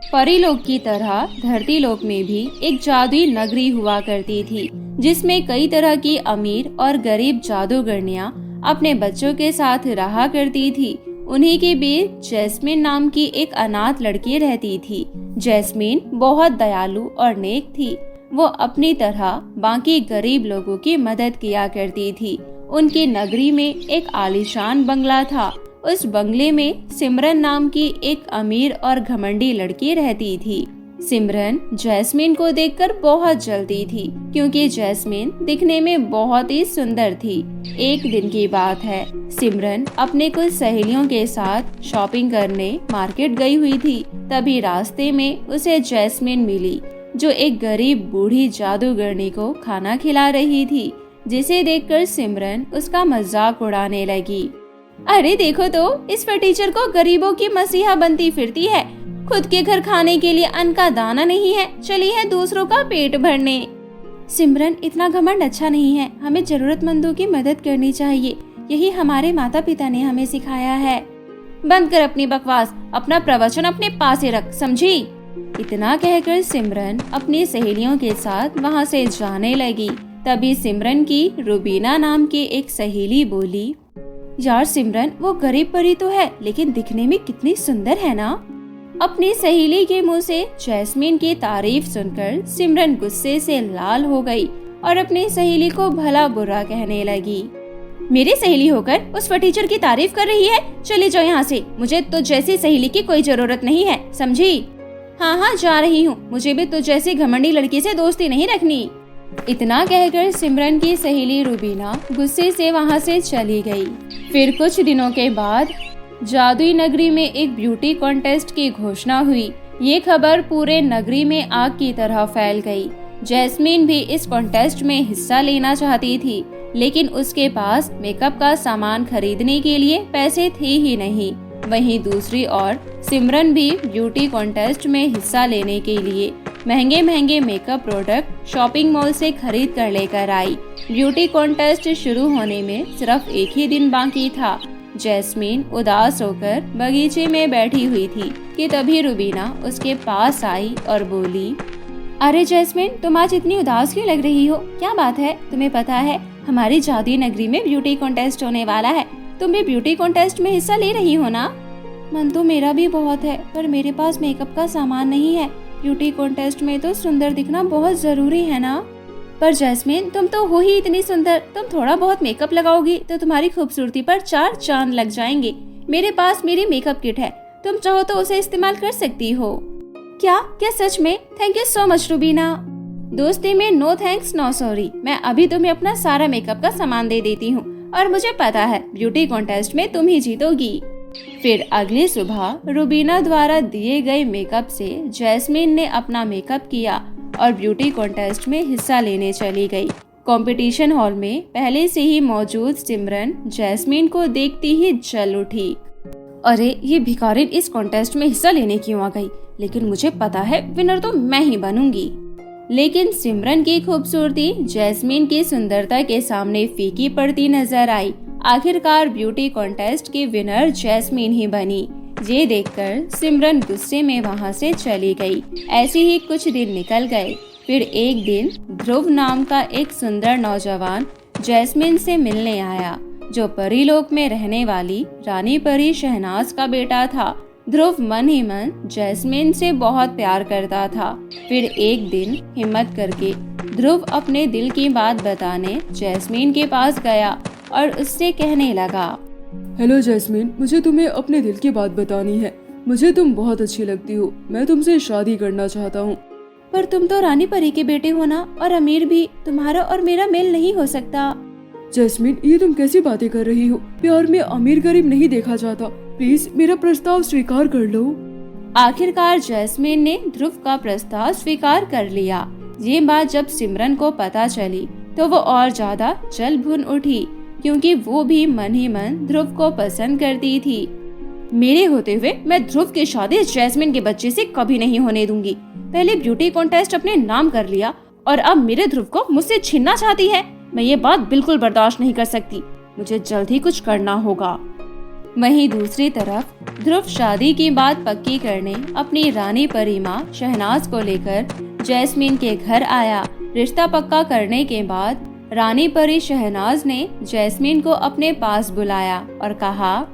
परीलोक की तरह धरती लोक में भी एक जादुई नगरी हुआ करती थी, जिसमें कई तरह की अमीर और गरीब जादूगरनियां अपने बच्चों के साथ रहा करती थी। उन्हीं के बीच जैस्मिन नाम की एक अनाथ लड़की रहती थी। जैस्मिन बहुत दयालु और नेक थी। वो अपनी तरह बाकी गरीब लोगों की मदद किया करती थी। उनकी नगरी में एक आलीशान बंगला था। उस बंगले में सिमरन नाम की एक अमीर और घमंडी लड़की रहती थी। सिमरन जैस्मिन को देखकर बहुत जलती थी, क्योंकि जैस्मिन दिखने में बहुत ही सुंदर थी। एक दिन की बात है, सिमरन अपने कुछ सहेलियों के साथ शॉपिंग करने मार्केट गई हुई थी। तभी रास्ते में उसे जैस्मिन मिली, जो एक गरीब बूढ़ी जादूगरनी को खाना खिला रही थी, जिसे देखकर सिमरन उसका मजाक उड़ाने लगी। अरे देखो तो, इस फटीचर को गरीबों की मसीहा बनती फिरती है। खुद के घर खाने के लिए अन्न का दाना नहीं है, चली है दूसरों का पेट भरने। सिमरन, इतना घमंड अच्छा नहीं है। हमें जरूरतमंदों की मदद करनी चाहिए। यही हमारे माता पिता ने हमें सिखाया है। बंद कर अपनी बकवास, अपना प्रवचन अपने पास ही रख, समझी? इतना कहकर सिमरन अपनी सहेलियों के साथ वहाँ से जाने लगी। तभी सिमरन की रुबीना नाम की एक सहेली बोली, यार सिमरन, वो गरीब परी तो है, लेकिन दिखने में कितनी सुंदर है ना। अपनी सहेली के मुंह से जैस्मिन की तारीफ सुनकर सिमरन गुस्से से लाल हो गई और अपनी सहेली को भला बुरा कहने लगी। मेरी सहेली होकर उस फटीचर की तारीफ कर रही है? चली जाओ यहाँ से। मुझे तो जैसी सहेली की कोई जरूरत नहीं है, समझी? हाँ हाँ, जा रही हूँ। मुझे भी तुझ जैसी घमंडी लड़की से दोस्ती नहीं रखनी। इतना कहकर सिमरन की सहेली रुबीना गुस्से से वहाँ से चली गई। फिर कुछ दिनों के बाद जादुई नगरी में एक ब्यूटी कॉन्टेस्ट की घोषणा हुई। ये खबर पूरे नगरी में आग की तरह फैल गई। जैस्मिन भी इस कॉन्टेस्ट में हिस्सा लेना चाहती थी, लेकिन उसके पास मेकअप का सामान खरीदने के लिए पैसे थे ही नहीं। वहीं दूसरी ओर सिमरन भी ब्यूटी कॉन्टेस्ट में हिस्सा लेने के लिए महंगे महंगे मेकअप प्रोडक्ट शॉपिंग मॉल से खरीद कर लेकर आई। ब्यूटी कॉन्टेस्ट शुरू होने में सिर्फ एक ही दिन बाकी था। जैस्मिन उदास होकर बगीचे में बैठी हुई थी कि तभी रुबीना उसके पास आई और बोली, अरे जैस्मिन, तुम आज इतनी उदास क्यों लग रही हो? क्या बात है? तुम्हें पता है हमारी जादुई नगरी में ब्यूटी कॉन्टेस्ट होने वाला है। तुम भी ब्यूटी कॉन्टेस्ट में हिस्सा ले रही हो ना? मन तो मेरा भी बहुत है, पर मेरे पास मेकअप का सामान नहीं है। ब्यूटी कॉन्टेस्ट में तो सुंदर दिखना बहुत जरूरी है ना? पर जैस्मिन, तुम तो हो ही इतनी सुंदर। तुम थोड़ा बहुत मेकअप लगाओगी तो तुम्हारी खूबसूरती पर 4 चांद लग जाएंगे। मेरे पास मेरी मेकअप किट है, तुम चाहो तो उसे इस्तेमाल कर सकती हो। क्या क्या सच में? Thank you so much Rubina. दोस्ती में नो थैंक्स नो सॉरी। मैं अभी तुम्हें अपना सारा मेकअप का सामान दे देती हूँ, और मुझे पता है ब्यूटी कॉन्टेस्ट में तुम ही जीतोगी। फिर अगली सुबह रुबीना द्वारा दिए गए मेकअप से जैस्मिन ने अपना मेकअप किया और ब्यूटी कॉन्टेस्ट में हिस्सा लेने चली गई। कंपटीशन हॉल में पहले से ही मौजूद सिमरन जैस्मिन को देखती ही जल उठी। अरे ये भिखारिन इस कॉन्टेस्ट में हिस्सा लेने क्यों आ गई? लेकिन मुझे पता है विनर तो मैं ही बनूंगी। लेकिन सिमरन की खूबसूरती जैस्मिन की सुंदरता के सामने फीकी पड़ती नजर आई। आखिरकार ब्यूटी कॉन्टेस्ट की विनर जैस्मिन ही बनी। ये देखकर सिमरन गुस्से में वहाँ से चली गई। ऐसे ही कुछ दिन निकल गए। फिर एक दिन ध्रुव नाम का एक सुंदर नौजवान जैस्मिन से मिलने आया, जो परीलोक में रहने वाली रानी परी शहनाज का बेटा था। ध्रुव मन ही मन जैस्मिन से बहुत प्यार करता था। फिर एक दिन हिम्मत करके ध्रुव अपने दिल की बात बताने जैस्मिन के पास गया और उससे कहने लगा, हेलो जैस्मिन, मुझे तुम्हें अपने दिल की बात बतानी है। मुझे तुम बहुत अच्छी लगती हो। मैं तुमसे शादी करना चाहता हूँ। पर तुम तो रानी परी के बेटे हो ना, और अमीर भी। तुम्हारा और मेरा मेल नहीं हो सकता। जैस्मिन, ये तुम कैसी बातें कर रही हो? प्यार में अमीर गरीब नहीं देखा जाता। प्लीज मेरा प्रस्ताव स्वीकार कर लो। आखिरकार जैस्मिन ने ध्रुव का प्रस्ताव स्वीकार कर लिया। ये बात जब सिमरन को पता चली तो वो और ज्यादा जल भुन उठी, क्योंकि वो भी मन ही मन ध्रुव को पसंद करती थी। मेरे होते हुए मैं ध्रुव की शादी जैस्मिन के बच्चे से कभी नहीं होने दूंगी। पहले ब्यूटी कॉन्टेस्ट अपने नाम कर लिया और अब मेरे ध्रुव को मुझसे छीनना चाहती है। मैं ये बात बिल्कुल बर्दाश्त नहीं कर सकती। मुझे जल्द ही कुछ करना होगा। वहीं दूसरी तरफ ध्रुव शादी की बात पक्की करने अपनी रानी परी माँ शहनाज को लेकर जैस्मीन के घर आया। रिश्ता पक्का करने के बाद रानी परी शहनाज ने जैस्मीन को अपने पास बुलाया और कहा,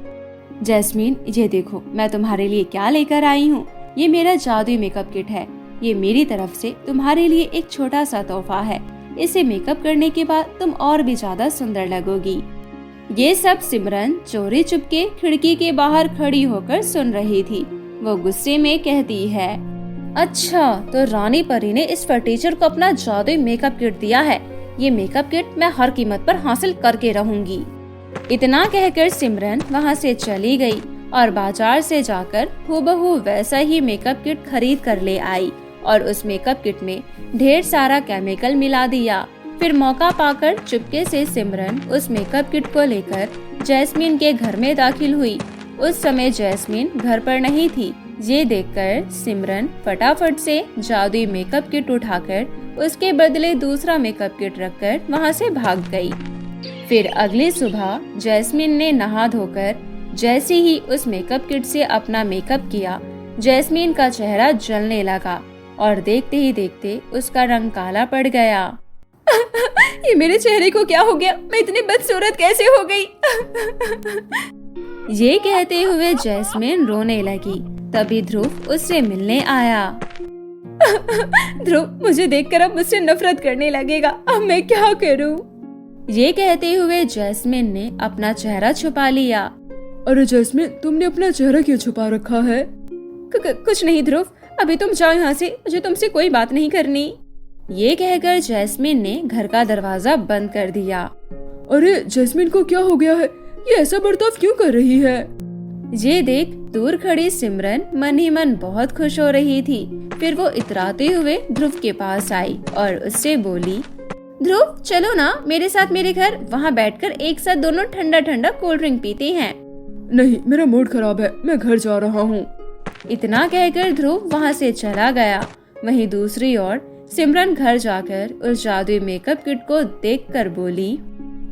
जैस्मीन ये देखो मैं तुम्हारे लिए क्या लेकर आई हूँ। ये मेरा जादुई मेकअप किट है। ये मेरी तरफ से तुम्हारे लिए एक छोटा सा तोहफा है। इसे मेकअप करने के बाद तुम और भी ज्यादा सुंदर लगोगी। ये सब सिमरन चोरी चुपके खिड़की के बाहर खड़ी होकर सुन रही थी। वो गुस्से में कहती है, अच्छा तो रानी परी ने इस फर्नीचर को अपना जादुई मेकअप किट दिया है। ये मेकअप किट मैं हर कीमत पर हासिल करके रहूंगी। इतना कहकर सिमरन वहाँ से चली गई और बाजार से जाकर हूबहू वैसा ही मेकअप किट खरीद कर ले आई और उस मेकअप किट में ढेर सारा केमिकल मिला दिया। फिर मौका पाकर चुपके से सिमरन उस मेकअप किट को लेकर जैस्मीन के घर में दाखिल हुई। उस समय जैस्मीन घर पर नहीं थी। ये देखकर सिमरन फटाफट से जादुई मेकअप किट उठाकर उसके बदले दूसरा मेकअप किट रखकर वहाँ से भाग गई। फिर अगली सुबह जैस्मीन ने नहा धोकर जैसे ही उस मेकअप किट से अपना मेकअप किया, जैस्मीन का चेहरा जलने लगा और देखते ही देखते उसका रंग काला पड़ गया। ये मेरे चेहरे को क्या हो गया? मैं इतनी बदसूरत कैसे हो गई? ये कहते हुए जैस्मीन रोने लगी। तभी ध्रुव उससे मिलने आया। ध्रुव मुझे देखकर अब मुझसे नफरत करने लगेगा। अब मैं क्या करूं? ये कहते हुए जैस्मीन ने अपना चेहरा छुपा लिया। अरे जैस्मीन, तुमने अपना चेहरा क्यों छुपा रखा है? कुछ नहीं ध्रुव, अभी तुम जाओ यहाँ से, मुझे तुमसे कोई बात नहीं करनी। ये कहकर जैस्मीन ने घर का दरवाजा बंद कर दिया। अरे जैस्मीन को क्या हो गया है? ये ऐसा बर्ताव क्यों कर रही है? ये देख दूर खड़ी सिमरन मन ही मन बहुत खुश हो रही थी। फिर वो इतराते हुए ध्रुव के पास आई और उससे बोली, ध्रुव चलो ना मेरे साथ मेरे घर, वहाँ बैठकर एक साथ दोनों ठंडा ठंडा कोल्ड ड्रिंक पीते हैं। नहीं, मेरा मूड खराब है, मैं घर जा रहा हूँ। इतना कहकर ध्रुव वहाँ से चला गया। वहीं दूसरी ओर सिमरन घर जाकर उस जादुई मेकअप किट को देखकर बोली,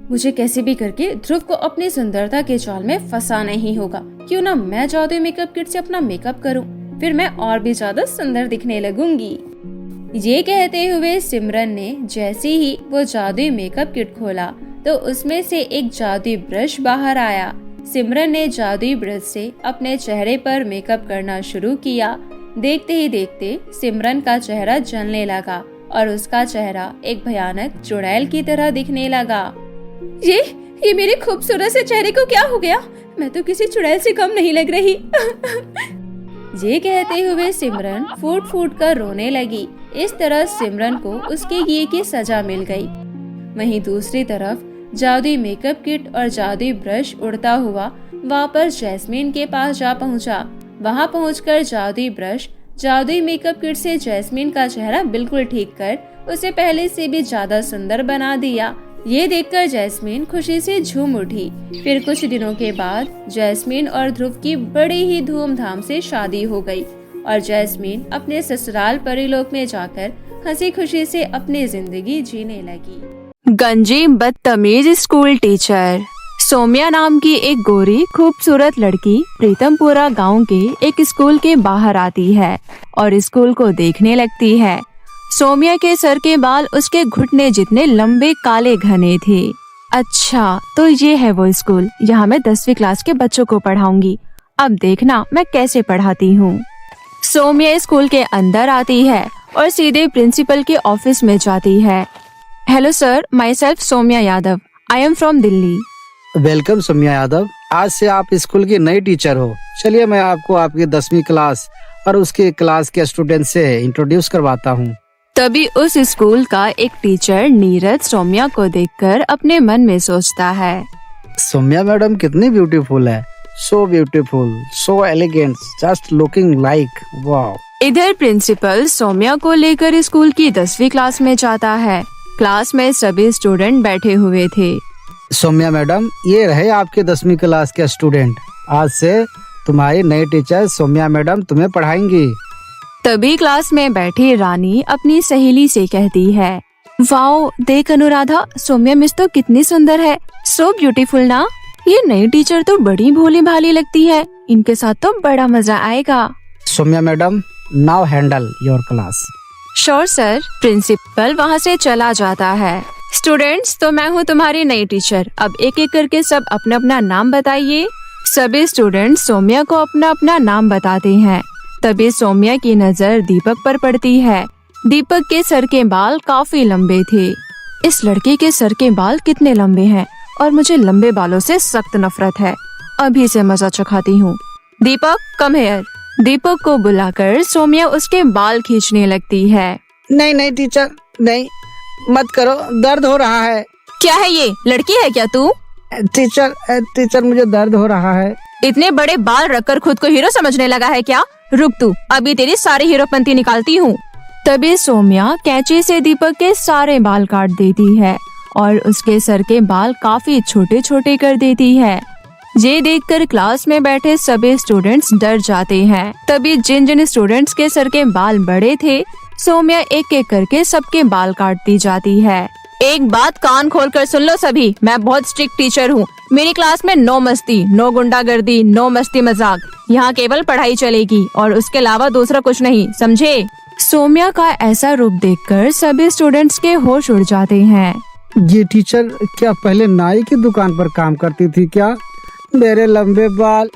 मुझे कैसे भी करके ध्रुव को अपनी सुंदरता के जाल में फंसाना ही होगा। क्यों ना मैं जादुई मेकअप किट से अपना मेकअप करूं, फिर मैं और भी ज्यादा सुंदर दिखने लगूंगी। ये कहते हुए सिमरन ने जैसे ही वो जादुई मेकअप किट खोला तो उसमें से एक जादुई ब्रश बाहर आया। सिमरन ने जादुई ब्रश से अपने चेहरे पर मेकअप करना शुरू किया। देखते ही देखते सिमरन का चेहरा जलने लगा और उसका चेहरा एक भयानक चुड़ैल की तरह दिखने लगा। ये मेरे खूबसूरत से चेहरे को क्या हो गया? मैं तो किसी चुड़ैल से कम नहीं लग रही। ये कहते हुए सिमरन फूट फूट कर रोने लगी। इस तरह सिमरन को उसके किए की सजा मिल गई। वहीं दूसरी तरफ जादुई मेकअप किट और जादुई ब्रश उड़ता हुआ वापस जैस्मीन के पास जा पहुंचा। वहां पहुंचकर जादुई ब्रश जादुई मेकअप किट से जैस्मीन का चेहरा बिल्कुल ठीक कर उसे पहले से भी ज्यादा सुंदर बना दिया। ये देखकर जैस्मीन खुशी से झूम उठी। फिर कुछ दिनों के बाद जैस्मीन और ध्रुव की बड़ी ही धूमधाम से शादी हो गई और जैस्मीन अपने ससुराल परीलोक में जाकर हंसी खुशी से अपनी जिंदगी जीने लगी। गंजी बदतमीज स्कूल टीचर। सोम्या नाम की एक गोरी खूबसूरत लड़की प्रीतमपुरा गांव के एक स्कूल के बाहर आती है और स्कूल को देखने लगती है। सोम्या के सर के बाल उसके घुटने जितने लंबे काले घने थे। अच्छा तो ये है वो स्कूल, यहाँ मैं 10वीं क्लास के बच्चों को पढ़ाऊंगी। अब देखना मैं कैसे पढ़ाती हूँ। सोम्या स्कूल के अंदर आती है और सीधे प्रिंसिपल के ऑफिस में जाती है। Hello sir, myself Somya Yadav, I am from Delhi. Welcome Somya Yadav, आज से आप स्कूल की नई टीचर हो। चलिए मैं आपको आपकी 10वीं क्लास और उसके क्लास के स्टूडेंट से इंट्रोड्यूस करवाता हूँ। तभी उस स्कूल का एक टीचर नीरज सोम्या को देखकर अपने मन में सोचता है, सोम्या मैडम कितनी ब्यूटीफुल है, so beautiful, so elegant, just looking like wow. इधर प्रिंसिपल सोम्या को लेकर स्कूल की 10वीं क्लास में जाता है। क्लास में सभी स्टूडेंट बैठे हुए थे। सोम्या मैडम, ये रहे आपके 10वीं क्लास के स्टूडेंट। आज से तुम्हारी नई टीचर सोम्या मैडम तुम्हें पढ़ाएंगी। तभी क्लास में बैठी रानी अपनी सहेली से कहती है, वाओ देख अनुराधा, सोम्या मिस तो कितनी सुंदर है, सो ब्यूटीफुल ना। ये नई टीचर तो बड़ी भोली भाली लगती है, इनके साथ तो बड़ा मजा आएगा। Somya madam, now handle your class. Sure sir. Principal वहाँ से चला जाता है। स्टूडेंट्स, तो मैं हूँ तुम्हारी नई टीचर। अब एक एक करके सब अपना अपना नाम बताइए। सभी स्टूडेंट्स सौम्या को अपना अपना नाम बताते हैं। तभी सौम्या की नजर दीपक पर पड़ती है। दीपक के सर के बाल काफी लंबे थे। इस लड़के के सर के बाल कितने लंबे हैं और मुझे लंबे बालों से सख्त नफरत है। अभी से मजा चखाती हूँ। दीपक, कम हियर। दीपक को बुलाकर सौम्या उसके बाल खींचने लगती है। नहीं नहीं टीचर, नहीं, मत करो, दर्द हो रहा है। क्या है ये, लड़की है क्या तू? टीचर मुझे दर्द हो रहा है। इतने बड़े बाल रखकर खुद को हीरो समझने लगा है क्या? रुक तू, अभी तेरी सारी हीरोपंती निकालती हूँ। तभी सौम्या कैंची से दीपक के सारे बाल काट देती है और उसके सर के बाल काफी छोटे छोटे कर देती है। ये देखकर क्लास में बैठे सभी स्टूडेंट्स डर जाते हैं। तभी जिन जिन स्टूडेंट्स के सर के बाल बड़े थे, सौम्या एक एक करके सबके बाल काटती जाती है। एक बात कान खोलकर सुन लो सभी, मैं बहुत स्ट्रिक्ट टीचर हूँ। मेरी क्लास में नो मस्ती, नो गुंडागर्दी, नो मस्ती मजाक। यहाँ केवल पढ़ाई चलेगी और उसके अलावा दूसरा कुछ नहीं, समझे? सौम्या का ऐसा रूप देखकर सभी स्टूडेंट्स के होश उड़ जाते हैं। ये टीचर क्या पहले नाई की दुकान पर काम करती थी क्या? मेरे लंबे बाल।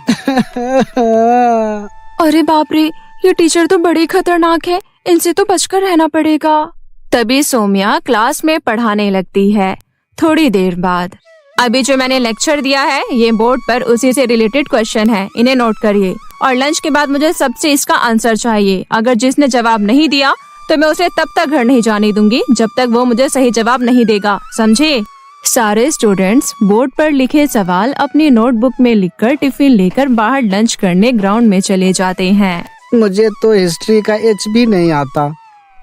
अरे बाप रे, ये टीचर तो बड़ी खतरनाक है, इनसे तो बचकर रहना पड़ेगा। तभी सौम्या क्लास में पढ़ाने लगती है। थोड़ी देर बाद, अभी जो मैंने लेक्चर दिया है ये बोर्ड पर उसी से रिलेटेड क्वेश्चन है, इन्हें नोट करिए और लंच के बाद मुझे सबसे इसका आंसर चाहिए। अगर जिसने जवाब नहीं दिया तो मैं उसे तब तक घर नहीं जाने दूंगी जब तक वो मुझे सही जवाब नहीं देगा, समझे? सारे स्टूडेंट्स बोर्ड पर लिखे सवाल अपनी नोटबुक में लिखकर टिफिन लेकर बाहर लंच करने ग्राउंड में चले जाते हैं। मुझे तो हिस्ट्री का एच भी नहीं आता,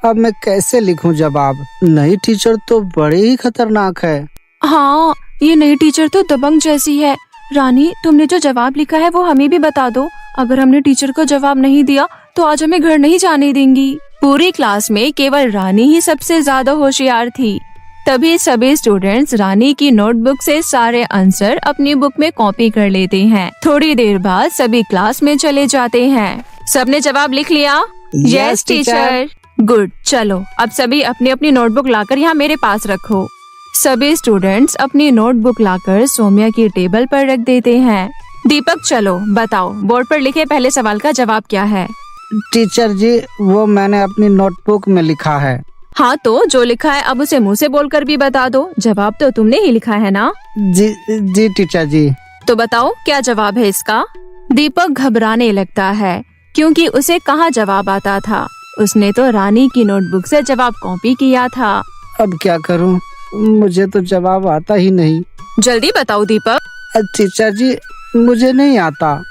अब मैं कैसे लिखूं जवाब? नई टीचर तो बड़ी ही खतरनाक है। हाँ, ये नई टीचर तो दबंग जैसी है। रानी, तुमने जो जवाब लिखा है वो हमें भी बता दो। अगर हमने टीचर को जवाब नहीं दिया तो आज हमें घर नहीं जाने देंगी। पूरी क्लास में केवल रानी ही सबसे ज्यादा होशियार थी। तभी सभी स्टूडेंट्स रानी की नोटबुक से सारे आंसर अपनी बुक में कॉपी कर लेते हैं। थोड़ी देर बाद सभी क्लास में चले जाते हैं। सबने जवाब लिख लिया? Yes teacher. गुड, चलो अब सभी अपनी अपनी नोटबुक लाकर यहाँ मेरे पास रखो। सभी स्टूडेंट्स अपनी नोटबुक लाकर सौम्या की टेबल पर रख देते हैं। दीपक, चलो बताओ, बोर्ड पर लिखे पहले सवाल का जवाब क्या है? टीचर जी, वो मैंने अपनी नोटबुक में लिखा है। हाँ, तो जो लिखा है अब उसे मुंह से बोलकर भी बता दो। जवाब तो तुमने ही लिखा है ना? जी टीचर जी। तो बताओ क्या जवाब है इसका? दीपक घबराने लगता है क्योंकि उसे कहाँ जवाब आता था। उसने तो रानी की नोटबुक से जवाब कॉपी किया था। अब क्या करूं? मुझे तो जवाब आता ही नहीं। जल्दी बताओ दीपक। टीचर जी, मुझे नहीं आता।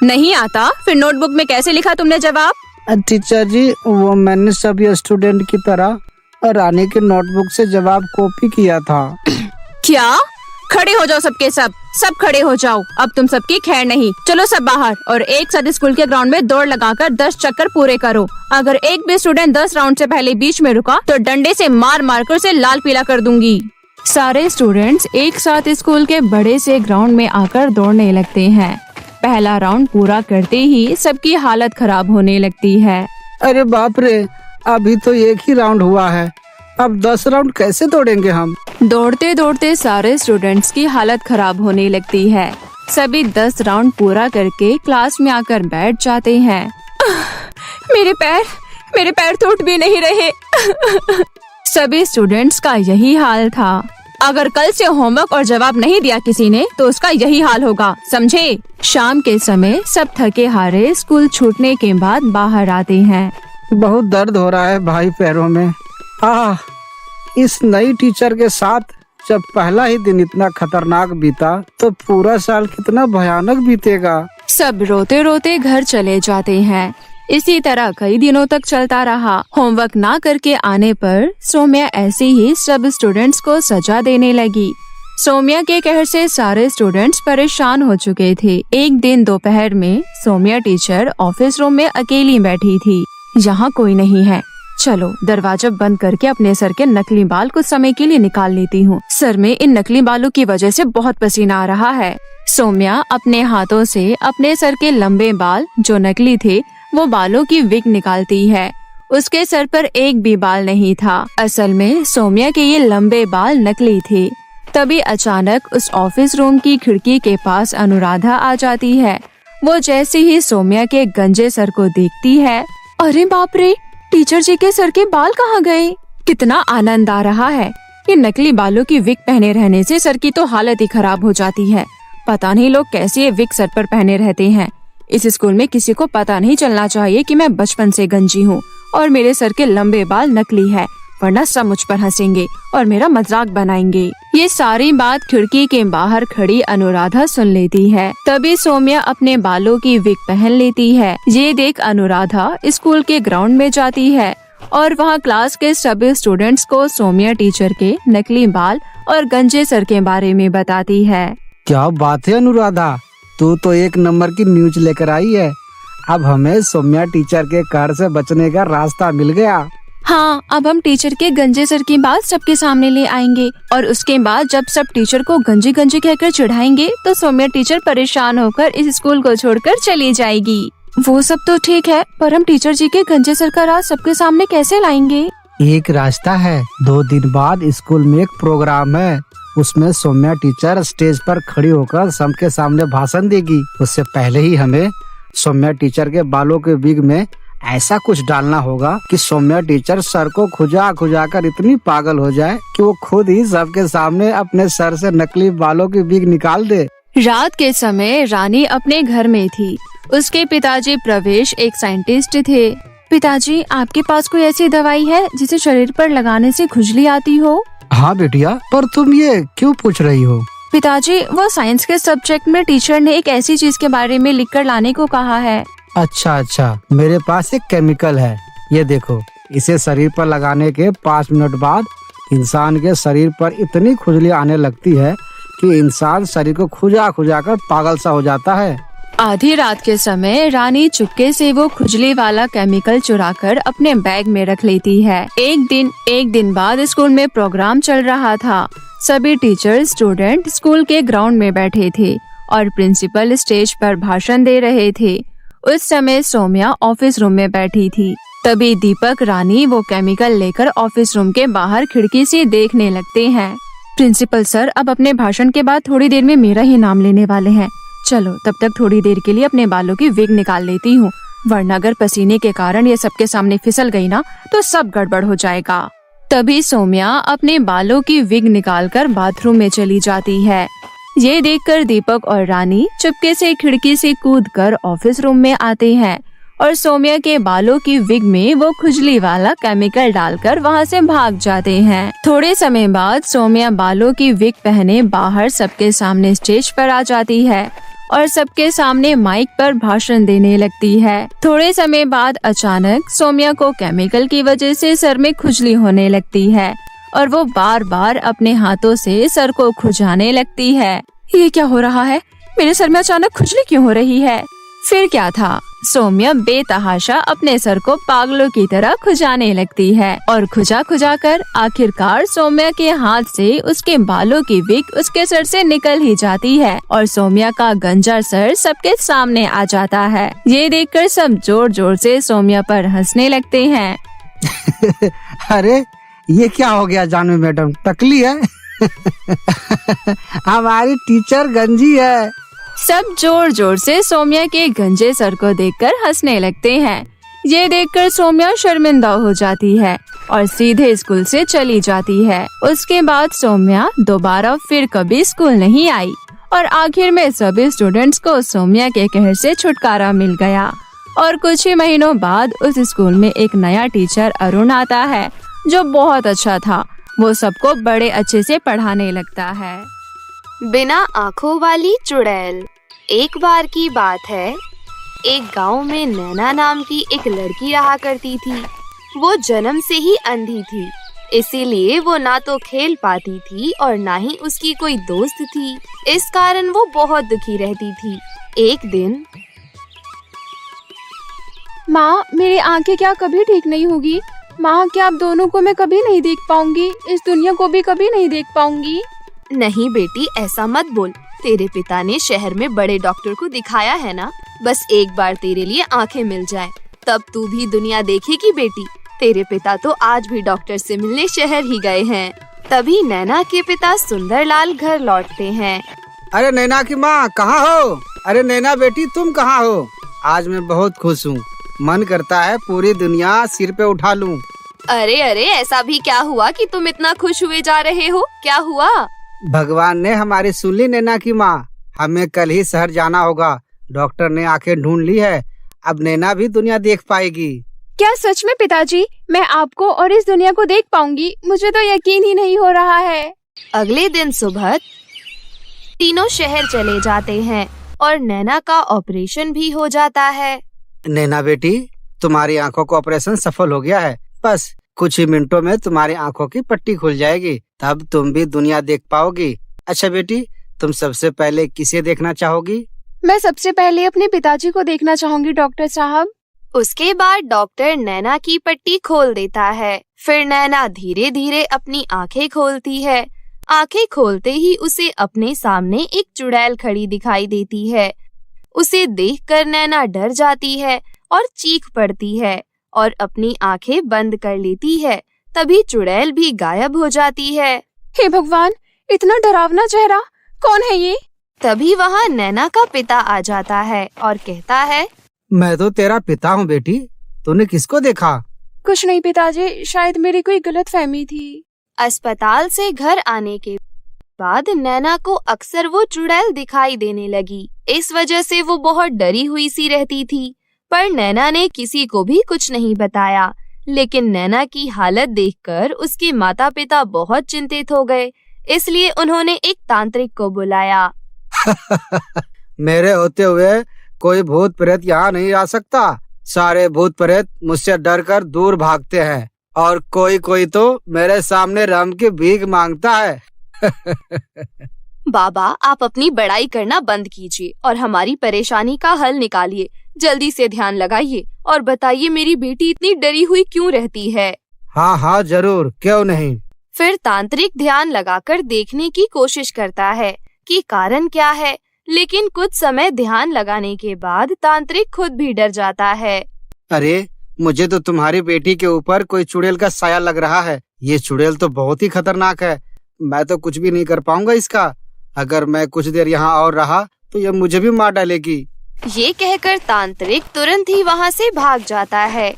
नहीं आता? फिर नोटबुक में कैसे लिखा तुमने जवाब? टीचर जी, वो मैंने सभी स्टूडेंट की तरह रानी की नोटबुक से जवाब कॉपी किया था। क्या? खड़े हो जाओ सबके सब खड़े हो जाओ। अब तुम सबकी खैर नहीं। चलो सब बाहर और एक साथ स्कूल के ग्राउंड में दौड़ लगाकर 10 चक्कर पूरे करो। अगर एक भी स्टूडेंट 10 राउंड से पहले बीच में रुका तो डंडे से मार मार कर उसे लाल पीला कर दूंगी। सारे स्टूडेंट्स एक साथ स्कूल के बड़े से ग्राउंड में आकर दौड़ने लगते हैं। पहला राउंड पूरा करते ही सबकी हालत खराब होने लगती है। अरे बाप रे, अभी तो एक ही राउंड हुआ है, अब 10 राउंड कैसे दौड़ेंगे हम? दौड़ते दौड़ते सारे स्टूडेंट्स की हालत खराब होने लगती है। सभी 10 राउंड पूरा करके क्लास में आकर बैठ जाते हैं। मेरे पैर तो उठ भी नहीं रहे। सभी स्टूडेंट्स का यही हाल था। अगर कल से होमवर्क और जवाब नहीं दिया किसी ने तो उसका यही हाल होगा, समझे? शाम के समय सब थके हारे स्कूल छूटने के बाद बाहर आते हैं। बहुत दर्द हो रहा है भाई पैरों में। इस नई टीचर के साथ जब पहला ही दिन इतना खतरनाक बीता तो पूरा साल कितना भयानक बीतेगा। सब रोते रोते घर चले जाते हैं। इसी तरह कई दिनों तक चलता रहा। होमवर्क ना करके आने पर सौम्या ऐसे ही सब स्टूडेंट्स को सजा देने लगी। सौम्या के कहर से सारे स्टूडेंट्स परेशान हो चुके थे। एक दिन दोपहर में सौम्या टीचर ऑफिस रूम में अकेली बैठी थी। यहाँ कोई नहीं है, चलो दरवाजा बंद करके अपने सर के नकली बाल कुछ समय के लिए निकाल लेती हूँ। सर में इन नकली बालों की वजह से बहुत पसीना आ रहा है। सौम्या अपने हाथों से अपने सर के लंबे बाल जो नकली थे वो बालों की विग निकालती है। उसके सर पर एक भी बाल नहीं था। असल में सौम्या के ये लंबे बाल नकली थे। तभी अचानक उस ऑफिस रूम की खिड़की के पास अनुराधा आ जाती है। वो जैसे ही सौम्या के गंजे सर को देखती है, अरे बाप रे, टीचर जी के सर के बाल कहाँ गए। कितना आनंद आ रहा है। ये नकली बालों की विग पहने रहने से सर की तो हालत ही खराब हो जाती है। पता नहीं लोग कैसे ये विग सर पर पहने रहते हैं। इस स्कूल में किसी को पता नहीं चलना चाहिए कि मैं बचपन से गंजी हूँ और मेरे सर के लंबे बाल नकली है, वरना सब मुझ पर हंसेंगे और मेरा मजाक बनाएंगे। ये सारी बात खिड़की के बाहर खड़ी अनुराधा सुन लेती है। तभी सौम्या अपने बालों की विग पहन लेती है। ये देख अनुराधा स्कूल के ग्राउंड में जाती है और वहाँ क्लास के सभी स्टूडेंट्स को सौम्या टीचर के नकली बाल और गंजे सर के बारे में बताती है। क्या बात है अनुराधा, तू तो एक नंबर की न्यूज लेकर आई है। अब हमें सौम्या टीचर के कहर से बचने का रास्ता मिल गया। हाँ, अब हम टीचर के गंजे सर की बात सबके सामने ले आएंगे और उसके बाद जब सब टीचर को गंजे गंजे कहकर चिढ़ाएंगे तो सौम्या टीचर परेशान होकर इस स्कूल को छोड़कर चली जाएगी। वो सब तो ठीक है, पर हम टीचर जी के गंजे सर का राज सबके सामने कैसे लाएंगे? एक रास्ता है। 2 दिन बाद स्कूल में एक प्रोग्राम है, उसमें सौम्या टीचर स्टेज पर खड़ी होकर सबके सामने भाषण देगी। उससे पहले ही हमें सौम्या टीचर के बालों के विग में ऐसा कुछ डालना होगा कि सौम्या टीचर सर को खुजा खुजा कर इतनी पागल हो जाए कि वो खुद ही सबके सामने अपने सर से नकली बालों की विग निकाल दे। रात के समय रानी अपने घर में थी। उसके पिताजी प्रवेश एक साइंटिस्ट थे। पिताजी, आपके पास कोई ऐसी दवाई है जिसे शरीर पर लगाने से खुजली आती हो? हाँ बेटिया, पर तुम ये क्यों पूछ रही हो? पिताजी, वो साइंस के सब्जेक्ट में टीचर ने एक ऐसी चीज के बारे में लिखकर लाने को कहा है। अच्छा, मेरे पास एक केमिकल है, ये देखो। इसे शरीर पर लगाने के 5 मिनट बाद इंसान के शरीर पर इतनी खुजली आने लगती है कि इंसान शरीर को खुजा खुजा कर पागल सा हो जाता है। आधी रात के समय रानी चुपके से वो खुजली वाला केमिकल चुराकर अपने बैग में रख लेती है। एक दिन बाद स्कूल में प्रोग्राम चल रहा था। सभी टीचर स्टूडेंट स्कूल के ग्राउंड में बैठे थे और प्रिंसिपल स्टेज पर भाषण दे रहे थे। उस समय सौम्या ऑफिस रूम में बैठी थी। तभी दीपक, रानी वो केमिकल लेकर ऑफिस रूम के बाहर खिड़की से देखने लगते हैं। प्रिंसिपल सर अब अपने भाषण के बाद थोड़ी देर में मेरा ही नाम लेने वाले हैं। चलो तब तक थोड़ी देर के लिए अपने बालों की विग निकाल लेती हूँ, वरना अगर पसीने के कारण ये सबके सामने फिसल गई ना तो सब गड़बड़ हो जाएगा। तभी सौम्या अपने बालों की विग निकालकर बाथरूम में चली जाती है। ये देखकर दीपक और रानी चुपके से खिड़की से कूदकर ऑफिस रूम में आते हैं और सौम्या के बालों की विग में वो खुजली वाला केमिकल डालकर वहाँ से भाग जाते हैं। थोड़े समय बाद सौम्या बालों की विग पहने बाहर सबके सामने स्टेज पर आ जाती है और सबके सामने माइक पर भाषण देने लगती है। थोड़े समय बाद अचानक सौम्या को केमिकल की वजह से सर में खुजली होने लगती है और वो बार बार अपने हाथों से सर को खुजाने लगती है। ये क्या हो रहा है? मेरे सर में अचानक खुजली क्यों हो रही है? फिर क्या था, सौम्या बेतहाशा अपने सर को पागलों की तरह खुजाने लगती है और खुजा खुजा कर आखिरकार सौम्या के हाथ से उसके बालों की विग उसके सर से निकल ही जाती है और सौम्या का गंजा सर सबके सामने आ जाता है। ये देखकर सब जोर जोर से सौम्या पर हंसने लगते हैं। अरे ये क्या हो गया जानवी मैडम, टकली है? हमारी टीचर गंजी है। सब जोर जोर से सौम्या के गंजे सर को देखकर हंसने लगते हैं। ये देखकर सौम्या शर्मिंदा हो जाती है और सीधे स्कूल से चली जाती है। उसके बाद सौम्या दोबारा फिर कभी स्कूल नहीं आई और आखिर में सभी स्टूडेंट्स को सौम्या के कहर से छुटकारा मिल गया। और कुछ ही महीनों बाद उस स्कूल में एक नया टीचर अरुण आता है जो बहुत अच्छा था। वो सबको बड़े अच्छे से पढ़ाने लगता है। बिना आँखों वाली चुड़ैल। एक बार की बात है, एक गांव में नैना नाम की एक लड़की रहा करती थी। वो जन्म से ही अंधी थी, इसीलिए वो ना तो खेल पाती थी और ना ही उसकी कोई दोस्त थी। इस कारण वो बहुत दुखी रहती थी। एक दिन, माँ, मेरी आंखें क्या कभी ठीक नहीं होगी? माँ, क्या आप दोनों को मैं कभी नहीं देख पाऊंगी? इस दुनिया को भी कभी नहीं देख पाऊंगी। नहीं बेटी, ऐसा मत बोल। तेरे पिता ने शहर में बड़े डॉक्टर को दिखाया है ना। बस एक बार तेरे लिए आंखें मिल जाएं, तब तू भी दुनिया देखेगी बेटी। तेरे पिता तो आज भी डॉक्टर से मिलने शहर ही गए हैं। तभी नैना के पिता सुंदरलाल घर लौटते हैं। अरे नैना की माँ, कहाँ हो? अरे नैना बेटी, तुम कहाँ हो? आज मैं बहुत खुश हूँ। मन करता है पूरी दुनिया सिर पे उठा लूं। अरे अरे, ऐसा भी क्या हुआ कि तुम इतना खुश हुए जा रहे हो? क्या हुआ? भगवान ने हमारी सुन ली नैना की माँ। हमें कल ही शहर जाना होगा। डॉक्टर ने आंखें ढूंढ ली है। अब नैना भी दुनिया देख पाएगी। क्या सच में पिताजी? मैं आपको और इस दुनिया को देख पाऊंगी? मुझे तो यकीन ही नहीं हो रहा है। अगले दिन सुबह तीनों शहर चले जाते हैं और नैना का ऑपरेशन भी हो जाता है। नैना बेटी, तुम्हारी आंखों का ऑपरेशन सफल हो गया है। बस कुछ ही मिनटों में तुम्हारी आंखों की पट्टी खुल जाएगी। तब तुम भी दुनिया देख पाओगी। अच्छा बेटी, तुम सबसे पहले किसे देखना चाहोगी? मैं सबसे पहले अपने पिताजी को देखना चाहूंगी डॉक्टर साहब। उसके बाद डॉक्टर नैना की पट्टी खोल देता है। फिर नैना धीरे धीरे अपनी आंखें खोलती है। आंखें खोलते ही उसे अपने सामने एक चुड़ैल खड़ी दिखाई देती है। उसे देखकर नैना डर जाती है और चीख पड़ती है और अपनी आंखें बंद कर लेती है। तभी चुड़ैल भी गायब हो जाती है। हे भगवान, इतना डरावना चेहरा, कौन है ये? तभी वहाँ नैना का पिता आ जाता है और कहता है, मैं तो तेरा पिता हूँ बेटी। तूने किसको देखा? कुछ नहीं पिताजी, शायद मेरी कोई गलतफहमी थी। अस्पताल से घर आने के बाद नैना को अक्सर वो चुड़ैल दिखाई देने लगी। इस वजह से वो बहुत डरी हुई सी रहती थी। पर नैना ने किसी को भी कुछ नहीं बताया। लेकिन नैना की हालत देखकर उसके माता पिता बहुत चिंतित हो गए। इसलिए उन्होंने एक तांत्रिक को बुलाया। मेरे होते हुए कोई भूत प्रेत यहाँ नहीं आ सकता। सारे भूत प्रेत मुझसे डरकर दूर भागते हैं और कोई कोई तो मेरे सामने राम की भीख मांगता है। बाबा, आप अपनी बड़ाई करना बंद कीजिए और हमारी परेशानी का हल निकालिए। जल्दी से ध्यान लगाइए और बताइए मेरी बेटी इतनी डरी हुई क्यों रहती है। हाँ हाँ जरूर, क्यों नहीं। फिर तांत्रिक ध्यान लगाकर देखने की कोशिश करता है कि कारण क्या है। लेकिन कुछ समय ध्यान लगाने के बाद तांत्रिक खुद भी डर जाता है। अरे, मुझे तो तुम्हारी बेटी के ऊपर कोई चुड़ैल का साया लग रहा है। ये चुड़ैल तो बहुत ही खतरनाक है। मैं तो कुछ भी नहीं कर पाऊंगा इसका। अगर मैं कुछ देर यहाँ और रहा तो ये मुझे भी मार डालेगी। ये कहकर तांत्रिक तुरंत ही वहाँ से भाग जाता है।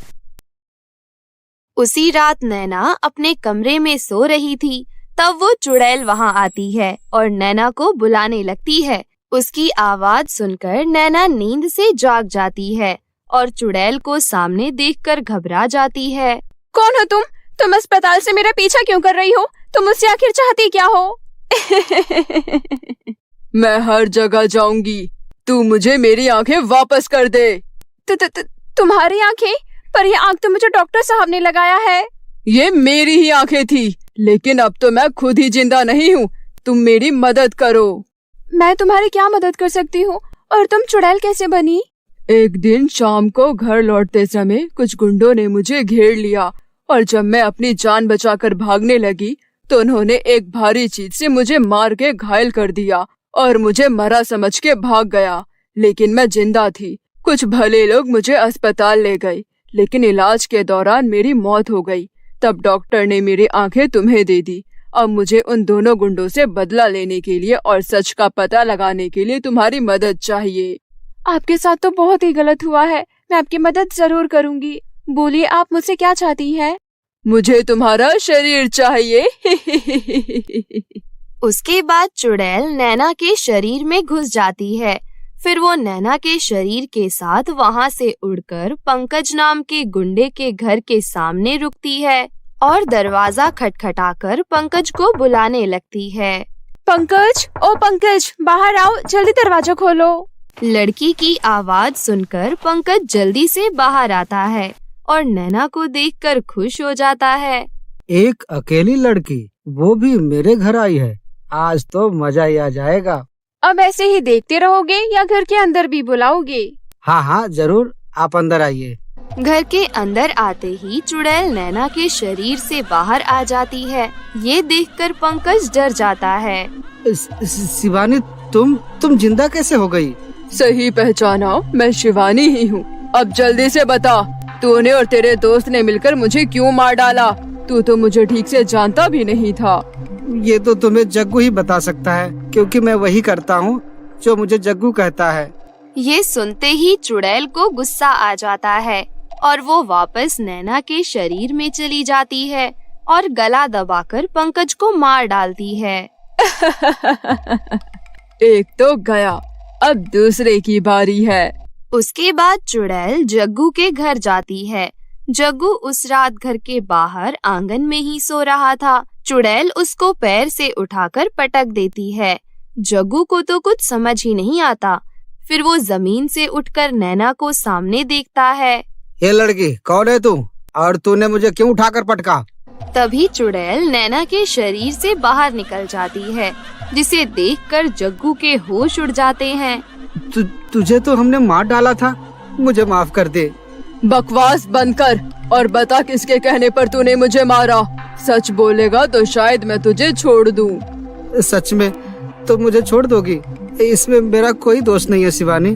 उसी रात नैना अपने कमरे में सो रही थी। तब वो चुड़ैल वहाँ आती है और नैना को बुलाने लगती है। उसकी आवाज सुनकर नैना नींद से जाग जाती है और चुड़ैल को सामने देखकर घबरा जाती है। कौन हो तुम? तुम अस्पताल से मेरा पीछा क्यों कर रही हो? तुम मुझसे आखिर चाहती क्या हो? मैं हर जगह जाऊंगी। तू मुझे मेरी आंखें वापस कर दे। तुम्हारी आंखें? पर ये आंख तो मुझे डॉक्टर साहब ने लगाया है। ये मेरी ही आंखें थी, लेकिन अब तो मैं खुद ही जिंदा नहीं हूँ। तुम मेरी मदद करो। मैं तुम्हारी क्या मदद कर सकती हूँ? और तुम चुड़ैल कैसे बनी? एक दिन शाम को घर लौटते समय कुछ गुंडों ने मुझे घेर लिया और जब मैं अपनी जान बचाकर भागने लगी तो उन्होंने एक भारी चीज से मुझे मार के घायल कर दिया और मुझे मरा समझ के भाग गया। लेकिन मैं जिंदा थी। कुछ भले लोग मुझे अस्पताल ले गए, लेकिन इलाज के दौरान मेरी मौत हो गई। तब डॉक्टर ने मेरी आंखें तुम्हें दे दी। अब मुझे उन दोनों गुंडों से बदला लेने के लिए और सच का पता लगाने के लिए तुम्हारी मदद चाहिए। आपके साथ तो बहुत ही गलत हुआ है। मैं आपकी मदद जरूर करूंगी। बोलिए, आप मुझसे क्या चाहती हैं? मुझे तुम्हारा शरीर चाहिए। उसके बाद चुड़ैल नैना के शरीर में घुस जाती है। फिर वो नैना के शरीर के साथ वहाँ से उड़कर पंकज नाम के गुंडे के घर के सामने रुकती है और दरवाजा खटखटाकर पंकज को बुलाने लगती है। पंकज, ओ पंकज, बाहर आओ, जल्दी दरवाजा खोलो। लड़की की आवाज सुनकर पंकज जल्दी से बाहर आता है और नैना को देखकर खुश हो जाता है। एक अकेली लड़की, वो भी मेरे घर आई है। आज तो मजा ही आ जाएगा। अब ऐसे ही देखते रहोगे या घर के अंदर भी बुलाओगे? हाँ हाँ जरूर, आप अंदर आइए। घर के अंदर आते ही चुड़ैल नैना के शरीर से बाहर आ जाती है। ये देखकर पंकज डर जाता है। शिवानी, तुम जिंदा कैसे हो गई? सही पहचाना, मैं शिवानी ही हूँ। अब जल्दी से बता, तूने और तेरे दोस्त ने मिलकर मुझे क्यों मार डाला? तू तो मुझे ठीक से जानता भी नहीं था। ये तो तुम्हें जग्गू ही बता सकता है, क्योंकि मैं वही करता हूँ जो मुझे जग्गू कहता है। ये सुनते ही चुड़ैल को गुस्सा आ जाता है और वो वापस नैना के शरीर में चली जाती है और गला दबाकर पंकज को मार डालती है। एक तो गया, अब दूसरे की बारी है। उसके बाद चुड़ैल जग्गू के घर जाती है। जग्गू उस रात घर के बाहर आंगन में ही सो रहा था। चुड़ैल उसको पैर से उठाकर पटक देती है। जग्गू को तो कुछ समझ ही नहीं आता। फिर वो जमीन से उठकर नैना को सामने देखता है। ये लड़की कौन है तू, और तूने मुझे क्यों उठाकर पटका? तभी चुड़ैल नैना के शरीर से बाहर निकल जाती है, जिसे देखकर जग्गू के होश उड़ जाते हैं। तुझे तो हमने मार डाला था, मुझे माफ कर दे। बकवास बंद कर और बता किसके कहने पर तूने मुझे मारा। सच बोलेगा तो शायद मैं तुझे छोड़ दूं। सच में तो मुझे छोड़ दोगी? इसमें मेरा कोई दोष नहीं है शिवानी।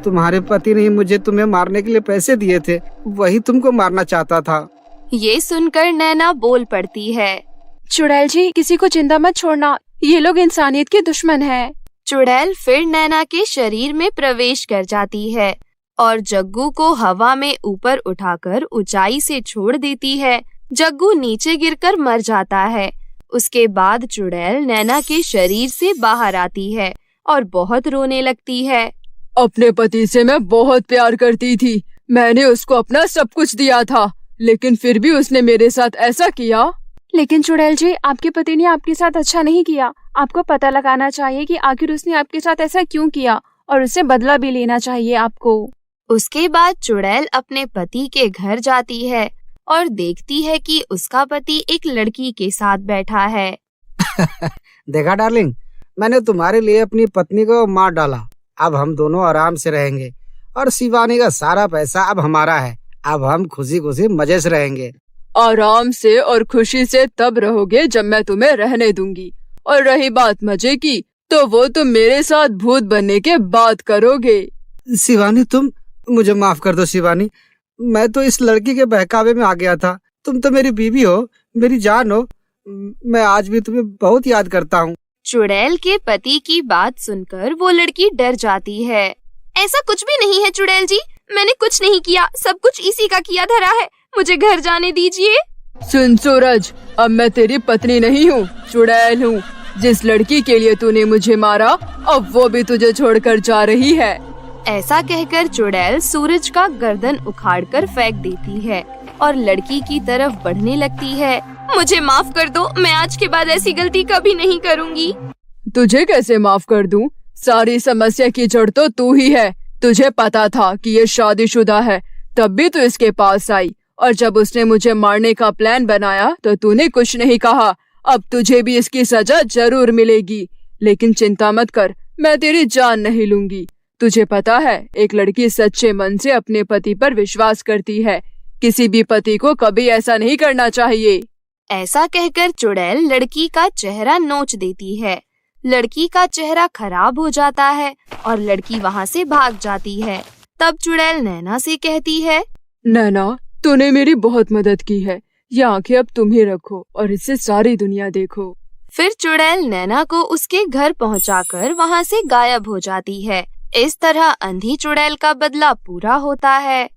तुम्हारे पति ने मुझे तुम्हें मारने के लिए पैसे दिए थे, वही तुमको मारना चाहता था। ये सुनकर नैना बोल पड़ती है। चुड़ैल जी, किसी को जिंदा मत छोड़ना, ये लोग इंसानियत के दुश्मन हैं। चुड़ैल फिर नैना के शरीर में प्रवेश कर जाती है और जग्गू को हवा में ऊपर उठाकर ऊंचाई से छोड़ देती है। जग्गू नीचे गिरकर मर जाता है। उसके बाद चुड़ैल नैना के शरीर से बाहर आती है और बहुत रोने लगती है। अपने पति से मैं बहुत प्यार करती थी, मैंने उसको अपना सब कुछ दिया था, लेकिन फिर भी उसने मेरे साथ ऐसा किया। लेकिन चुड़ैल जी, आपके पति ने आपके साथ अच्छा नहीं किया। आपको पता लगाना चाहिए कि आखिर उसने आपके साथ ऐसा क्यों किया और उससे बदला भी लेना चाहिए आपको। उसके बाद चुड़ैल अपने पति के घर जाती है और देखती है कि उसका पति एक लड़की के साथ बैठा है। देखा डार्लिंग, मैंने तुम्हारे लिए अपनी पत्नी को मार डाला। अब हम दोनों आराम से रहेंगे और शिवानी का सारा पैसा अब हमारा है। अब हम खुशी खुशी मजे से रहेंगे। आराम से और खुशी से तब रहोगे जब मैं तुम्हें रहने दूंगी, और रही बात मजे की, तो वो तुम मेरे साथ भूत बनने के बाद करोगे। शिवानी, तुम मुझे माफ कर दो शिवानी, मैं तो इस लड़की के बहकावे में आ गया था। तुम तो मेरी बीवी हो, मेरी जान हो। मैं आज भी तुम्हें बहुत याद करता हूँ। चुड़ैल के पति की बात सुनकर वो लड़की डर जाती है। ऐसा कुछ भी नहीं है चुड़ैल जी, मैंने कुछ नहीं किया, सब कुछ इसी का किया धरा है। मुझे घर जाने दीजिए। सुन सूरज, अब मैं तेरी पत्नी नहीं हूँ, चुड़ैल हूँ। जिस लड़की के लिए तूने मुझे मारा, अब वो भी तुझे छोड़कर जा रही है। ऐसा कहकर चुड़ैल सूरज का गर्दन उखाड़कर फेंक देती है और लड़की की तरफ बढ़ने लगती है। मुझे माफ कर दो, मैं आज के बाद ऐसी गलती कभी नहीं करूँगी। तुझे कैसे माफ कर दूं? सारी समस्या की जड़ तो तू ही है। तुझे पता था कि ये शादीशुदा है, तब भी तू इसके पास आई, और जब उसने मुझे मारने का प्लान बनाया तो तूने कुछ नहीं कहा। अब तुझे भी इसकी सजा जरूर मिलेगी, लेकिन चिंता मत कर, मैं तेरी जान नहीं लूंगी। तुझे पता है, एक लड़की सच्चे मन से अपने पति पर विश्वास करती है। किसी भी पति को कभी ऐसा नहीं करना चाहिए। ऐसा कहकर चुड़ैल लड़की का चेहरा नोच देती है। लड़की का चेहरा खराब हो जाता है और लड़की वहाँ से भाग जाती है। तब चुड़ैल नैना से कहती है, नैना, तूने मेरी बहुत मदद की है। ये आंखें अब तुम ही रखो और इससे सारी दुनिया देखो। फिर चुड़ैल नैना को उसके घर पहुंचाकर वहाँ से गायब हो जाती है। इस तरह अंधी चुड़ैल का बदला पूरा होता है।